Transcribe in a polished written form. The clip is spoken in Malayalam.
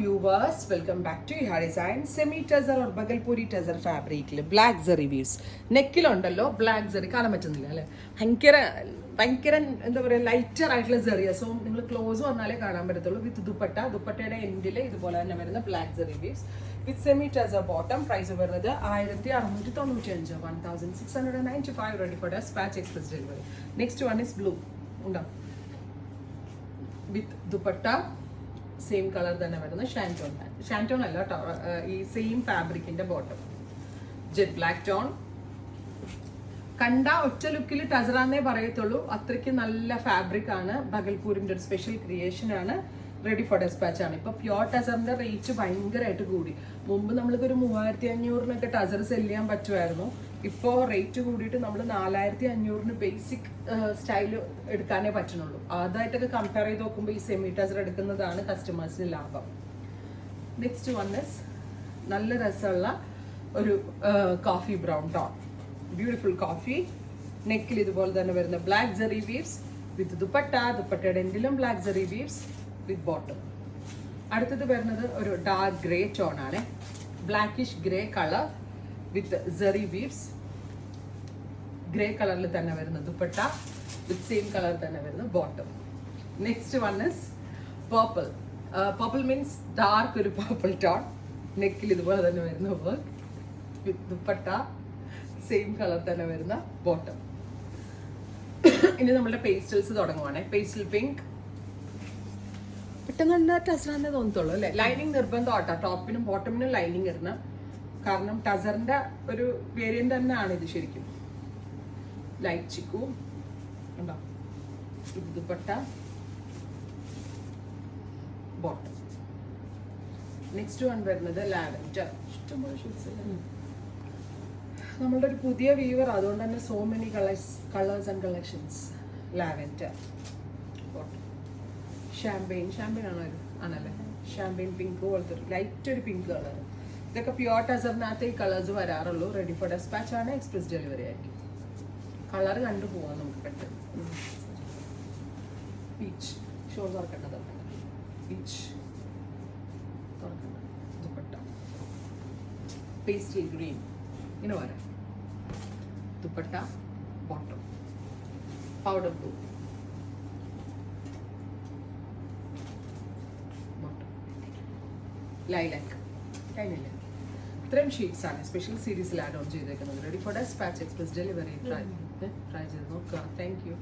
viewers, welcome back to Ihar Design. Semi Tazar or Bagalpuri Tazar fabric black zari weaves. നെക്കിലുണ്ടല്ലോ ബ്ലാക്ക് സെറി കാണാൻ പറ്റുന്നില്ല അല്ലേ, ഭയങ്കര എന്താ പറയുക ലൈറ്റർ ആയിട്ടുള്ള സെറിയ. സോ നിങ്ങൾ ക്ലോസ് വന്നാലേ കാണാൻ പറ്റത്തുള്ളൂ. വിത്ത് ദുപ്പട്ടയുടെ എൻഡിൽ ഇതുപോലെ തന്നെ വരുന്ന ബ്ലാക്ക് സെറി weaves with semi tussar bottom. Price വരുന്നത് 1695, 1695 ready for dispatch express delivery. Next one is blue ഉണ്ടോ വിത്ത് ദുപ്പട്ട. സെയിം കളർ തന്നെ വരുന്ന ഷാൻറ്റോൺ അല്ല കേട്ടോ, ഈ സെയിം ഫാബ്രിക്കിന്റെ ബോട്ടം ജെറ്റ് ബ്ലാക്ക് ടോൺ. കണ്ട ഒറ്റ ലുക്കിൽ ടസറാന്നേ പറയത്തുള്ളൂ, അത്രയ്ക്ക് നല്ല ഫാബ്രിക് ആണ്. ഭഗൽപൂരിന്റെ ഒരു സ്പെഷ്യൽ ക്രിയേഷൻ ആണ്. റെഡി ഫോർ ഡെസ്പാച്ച് ആണ്. ഇപ്പൊ പ്യോർ ടസറിന്റെ റേറ്റ് ഭയങ്കരമായിട്ട് കൂടി. മുമ്പ് നമ്മൾക്ക് ഒരു 3500 ടസർ സെല് ചെയ്യാൻ പറ്റുമായിരുന്നു. ഇപ്പോൾ റേറ്റ് കൂടിയിട്ട് നമ്മൾ 4500 ബേസിക് സ്റ്റൈൽ എടുക്കാനേ പറ്റുന്നുള്ളൂ. അതായിട്ടൊക്കെ കമ്പയർ ചെയ്ത് നോക്കുമ്പോൾ ഈ സെമി ടസർ എടുക്കുന്നതാണ് കസ്റ്റമേഴ്സിന് ലാഭം. നെക്സ്റ്റ് വൺ ഇസ് നല്ല രസമുള്ള ഒരു coffee brown tone, beautiful coffee. നെക്കിൽ ഇതുപോലെ തന്നെ വരുന്ന ബ്ലാക്ക് ജെറി വീവ്സ് വിത്ത് ദുപ്പട്ടയുടെ എൻഡിലും black zari weaves with bottom. അടുത്തത് വരുന്നത് ഒരു ഡാർക്ക് ഗ്രേ ടോൺ ആണ്, blackish grey colour with zari weaves. Grey കളറിൽ തന്നെ വരുന്ന ദുപ്പട്ട വിത്ത് സെയിം കളർ തന്നെ വരുന്ന bottom. Next one is purple. Purple means dark ഒരു പർപ്പിൾ ടോൺ. നെക്കിൽ ഇതുപോലെ തന്നെ വരുന്ന work with dupatta same colour തന്നെ വരുന്ന ബോട്ടം. ഇനി നമ്മുടെ പേസ്റ്റൽസ് തുടങ്ങുവാണേ. പേസ്റ്റൽ പിങ്ക് പെട്ടെന്ന് ടസറാന്നേ തോന്നത്തുള്ളൂ അല്ലേ. ലൈനിങ് നിർബന്ധം ആട്ടോ, ടോപ്പിനും ബോട്ടമിനും ലൈനിങ് ഇടണം. കാരണം ടസറിന്റെ ഒരു വേരിയന്റ് തന്നെയാണ് ഇത് ശരിക്കും. ലൈറ്റ് ചിക്കു ഉണ്ടോ, ദുപ്പട്ട ബോട്ടം. നെക്സ്റ്റ് വൺ വരുന്നത് ലാവൻഡർ. ഇഷ്ടംപോലെ ഷീറ്റ്സ് നമ്മളുടെ ഒരു പുതിയ വീവർ, അതുകൊണ്ട് തന്നെ so many colours and collections. Lavender bottom. Champagne ആണോ ഇത്? ആണല്ലേ. ഷാമ്പെയിൻ പിങ്ക് പോലത്തെ ഒരു ലൈറ്റ് ഒരു പിങ്ക് കളർ. ഇതൊക്കെ പ്യോർ ടസറിനകത്ത് ഈ കളേഴ്സ് വരാറുള്ളൂ. റെഡി ഫോർ ഡെസ്പാച്ച് ആണ്, എക്സ്പ്രസ് ഡെലിവറി ആയിരിക്കും. കളർ കണ്ടു പോവാം നമുക്ക് പെട്ടെന്ന്. പീച്ച് ഷോൾ തുറക്കേണ്ടത്, പീച്ച് തുറക്കേണ്ടത്, ദുപ്പട്ട പേസ്റ്റൽ ഗ്രീൻ ഇങ്ങനെ വരാം. Dupatta bottom powder blue bottom, lilac. കഴിഞ്ഞില്ല. ഇത്രയും ഷീറ്റ്സ് ആണ് സ്പെഷ്യൽ സീരീസിൽ ആഡ് ഓൺ ചെയ്തേക്കുന്നത്. Ready for dispatch express delivery. Try ചെയ്ത് നോക്കുക. Thank U.